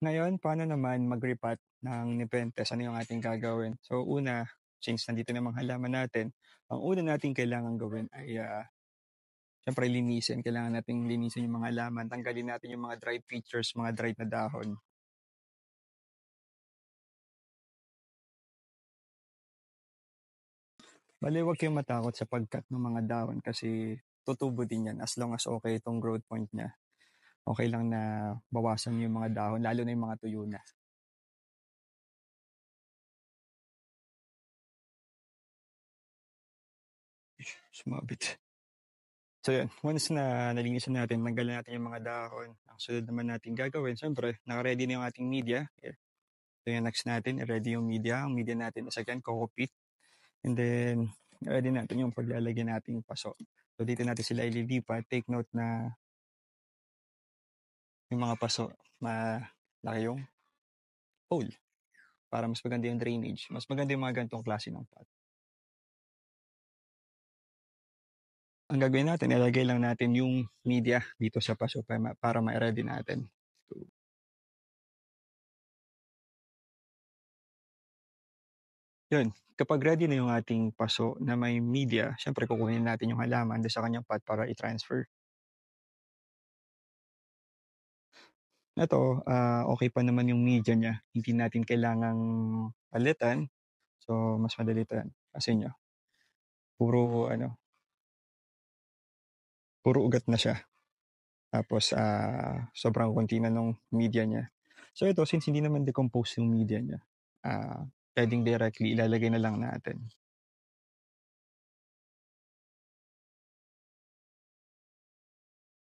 Ngayon, paano naman mag-repot ng nepenthes? Ano yung ating gagawin? So una, since nandito namang halaman natin, ang una nating kailangang gawin ay, siyempre linisin. Kailangan nating linisin yung mga halaman, tanggalin natin yung mga dried features, mga dried na dahon. Bale, huwag kayong matakot sa pag-cut ng mga dahon kasi tutubo din yan as long as okay itong growth point niya. Okay lang na bawasan yung mga dahon, lalo na yung mga tuyo na. Sumabit. So yun, once na nalinisan natin, tanggalan natin yung mga dahon, ang sunod naman natin gagawin, siyempre, naka-ready na yung ating media. So yung next natin, i-ready yung media. Ang media natin is again, coco peat. And then, ready natin yung paglalagay nating paso. So dito natin sila ililipat. Take note na yung mga paso, malaki yung hole para mas maganda yung drainage. Mas maganda yung mga ganitong klase ng pot. Ang gagawin natin, ilagay lang natin yung media dito sa paso para ma-ready natin. So, yun, kapag ready na yung ating paso na may media, syempre kukunin natin yung halaman doon sa kanyang pot para i-transfer. Ito, okay pa naman yung media niya. Hindi natin kailangang palitan. So, mas madali 'to 'yan. Kasi niyo, puro ano, puro ugat na siya. Tapos, sobrang konti na nung media niya. So ito, since hindi naman decompose yung media niya, puwedeng directly ilalagay na lang natin.